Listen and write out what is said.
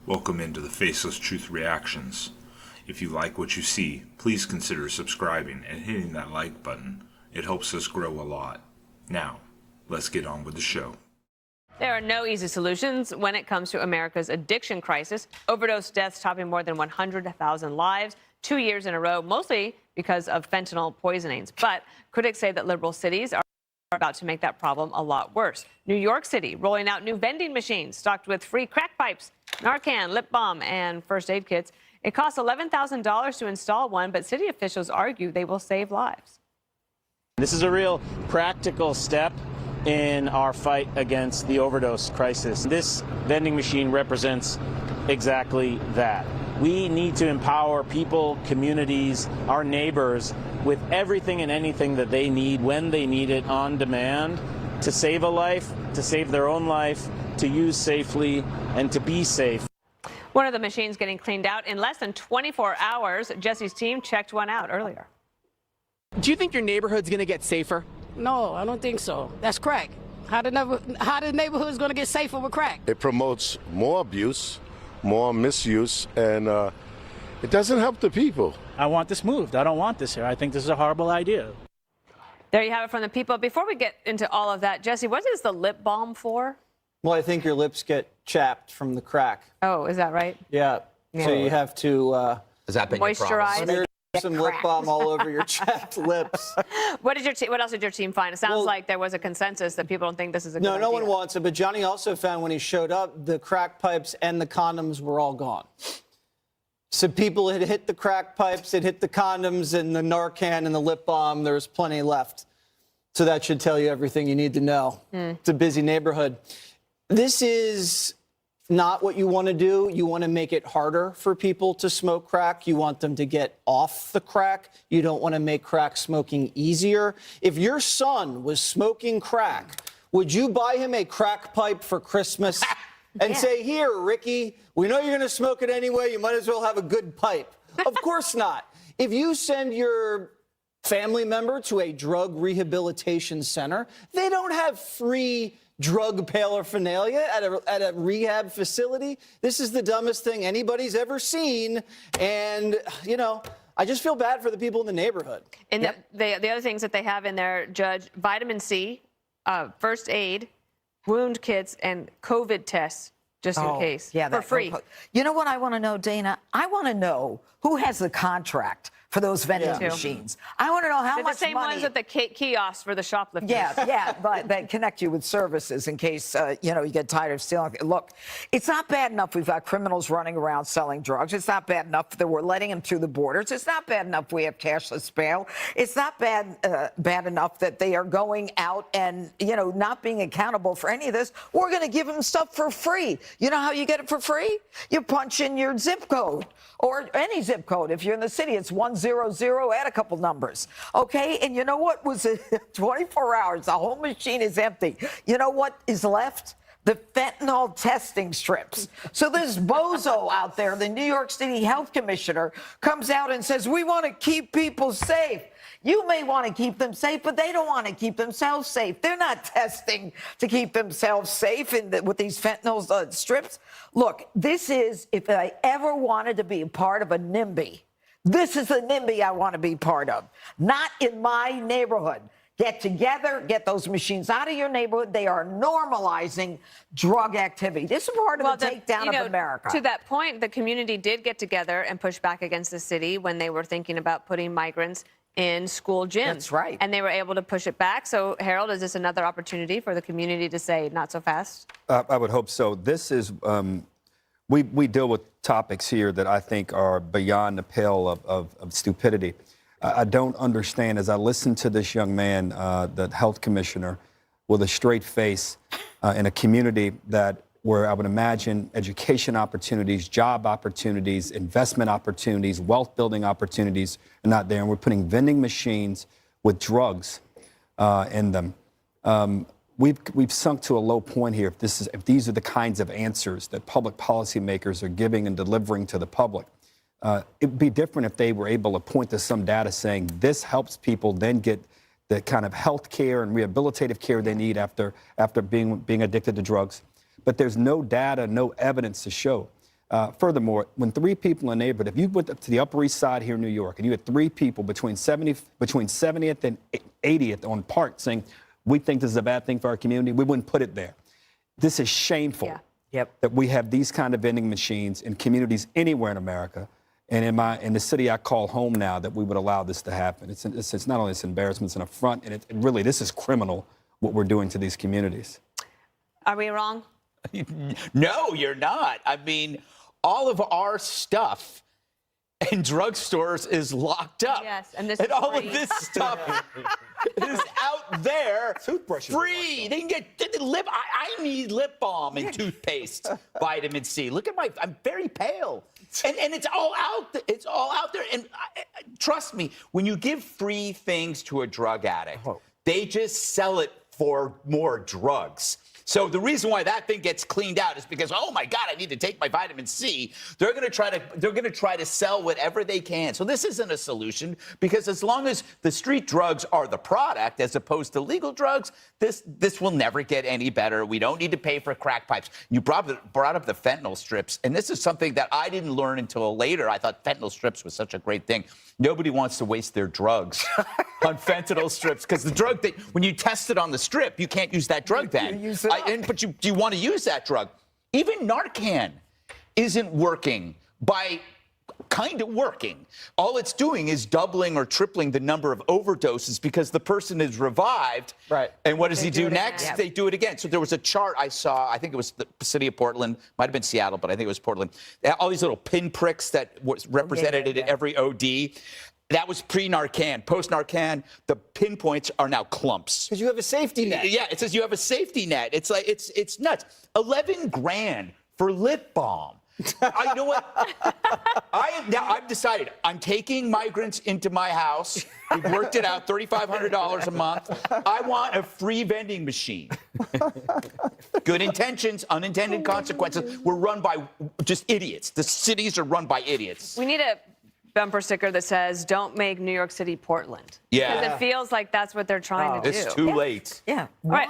Welcome into the Faceless Truth Reactions. If you like what you see, please consider subscribing and hitting that like button. It helps us grow a lot. Now, let's get on with the show. There are no easy solutions when it comes to America's addiction crisis. Overdose deaths topping more than 100,000 lives 2 years in a row, mostly because of fentanyl poisonings. But critics say that liberal cities are about to make that problem a lot worse. New York City rolling out new vending machines stocked with free crack pipes, Narcan, lip balm, and first aid kits. It costs $11,000 to install one, but city officials argue they will save lives. This is a real practical step in our fight against the overdose crisis. This vending machine represents exactly that. We need to empower people, communities, our neighbors with everything and anything that they need when they need it on demand to save a life, to save their own life, to use safely, and to be safe. One of the machines getting cleaned out in less than 24 hours. Jesse's team checked one out earlier. Do you think your neighborhood's going to get safer? No, I don't think so. That's crack. How the neighborhood is going to get safer with crack? It promotes more abuse, more misuse, and it doesn't help the people. I want this moved. I don't want this here. I think this is a horrible idea. There you have it from the people. Before we get into all of that, Jesse, what is the lip balm for? Well, I think your lips get chapped from the crack. Oh, is that right? Yeah. So you have to Has that been your problem? Moisturize. smear some lip balm all over your chapped lips. What else did your team find? It sounds like there was a consensus that people don't think this is a good idea. No one wants it, but Johnny also found when he showed up, the crack pipes and the condoms were all gone. So people had hit the crack pipes, had hit the condoms and the Narcan and the lip balm. There was plenty left. So that should tell you everything you need to know. It's a busy neighborhood. This is not what you want to do. You want to make it harder for people to smoke crack. You want them to get off the crack. You don't want to make crack smoking easier. If your son was smoking crack, would you buy him a crack pipe for Christmas and say, here, Ricky, we know you're going to smoke it anyway. You might as well have a good pipe. Of course not. If you send your family member to a drug rehabilitation center, they don't have free drug paraphernalia at a rehab facility. This is the dumbest thing anybody's ever seen. And, you know, I just feel bad for the people in the neighborhood. And the other things that they have in there, Judge, vitamin C, first aid, wound kits, and COVID tests, just in case, for free. You know what I want to know, Dana? I want to know who has the contract for those vending machines. I want to know how much money. The same ones at the kiosks for the shoplifters. Yeah, but they connect you with services in case, you get tired of stealing. Look, it's not bad enough we've got criminals running around selling drugs. It's not bad enough that we're letting them through the borders. It's not bad enough we have cashless bail. It's not bad enough that they are going out and, not being accountable for any of this. We're going to give them stuff for free. You know how you get it for free? You punch in your zip code or any zip code. If you're in the city, it's 100, add a couple numbers. Okay, and you know what was 24 hours, the whole machine is empty. You know what is left? The fentanyl testing strips. So this bozo out there, the New York City Health Commissioner, comes out and says, we want to keep people safe. You may want to keep them safe, but they don't want to keep themselves safe. They're not testing to keep themselves safe with these fentanyl strips. Look, this is, if I ever wanted to be a part of a NIMBY, this is the NIMBY I want to be part of. Not in my neighborhood. Get together, get those machines out of your neighborhood. They are normalizing drug activity. This is part of the takedown of America. To that point, the community did get together and push back against the city when they were thinking about putting migrants in school gyms. That's right. And they were able to push it back. So, Harold, is this another opportunity for the community to say, not so fast? I would hope so. This is, we deal with topics here that I think are beyond the pale of stupidity. I don't understand, as I listen to this young man, the health commissioner, with a straight face in a community where I would imagine education opportunities, job opportunities, investment opportunities, wealth building opportunities are not there. And we're putting vending machines with drugs in them. We've sunk to a low point here if these are the kinds of answers that public policymakers are giving and delivering to the public. It'd be different if they were able to point to some data saying this helps people then get the kind of health care and rehabilitative care they need after being addicted to drugs. But there's no data, no evidence to show Furthermore, when 3 people in a neighborhood, if you went up to the Upper East Side here in New York and you had 3 people between 70th and 80th on Park saying, we think this is a bad thing for our community, we wouldn't put it there. This is shameful that we have these kind of vending machines in communities anywhere in America. And in the city I call home now, that we would allow this to happen. It's not only an embarrassment, it's an affront, and really, this is criminal, what we're doing to these communities. Are we wrong? No, you're not. I mean, all of our stuff in drugstores is locked up. Yes, and this all of this stuff is out there free. They can get lip. I need lip balm and toothpaste, vitamin C. Look at I'm very pale. And it's all out. It's all out there. And trust me, when you give free things to a drug addict, they just sell it for more drugs. So the reason why that thing gets cleaned out is because, oh my God, I need to take my vitamin C. They're going to try to sell whatever they can. So this isn't a solution, because as long as the street drugs are the product as opposed to legal drugs, this will never get any better. We don't need to pay for crack pipes. You brought up the fentanyl strips, and this is something that I didn't learn until later. I thought fentanyl strips was such a great thing. Nobody wants to waste their drugs on fentanyl strips, because the drug when you test it on the strip, you can't use that drug then. But you want to use that drug. Even Narcan isn't working by kind of working. All it's doing is doubling or tripling the number of overdoses, because the person is revived. Right. And what does he do next? again. They do it again. So there was a chart I saw, I think it was the city of Portland, might have been Seattle, but I think it was Portland. All these little pinpricks that was represented in every OD. That was pre-Narcan. Post-Narcan, the pinpoints are now clumps. Because you have a safety net. Yeah, it says you have a safety net. It's like it's nuts. 11 grand for lip balm. You know what? I've decided I'm taking migrants into my house. We've worked it out, $3,500 a month. I want a free vending machine. Good intentions, unintended consequences. We're run by just idiots. The cities are run by idiots. We need a bumper sticker that says, don't make New York City Portland. Yeah. Because it feels like that's what they're trying to do. It's too late. Yeah. All right.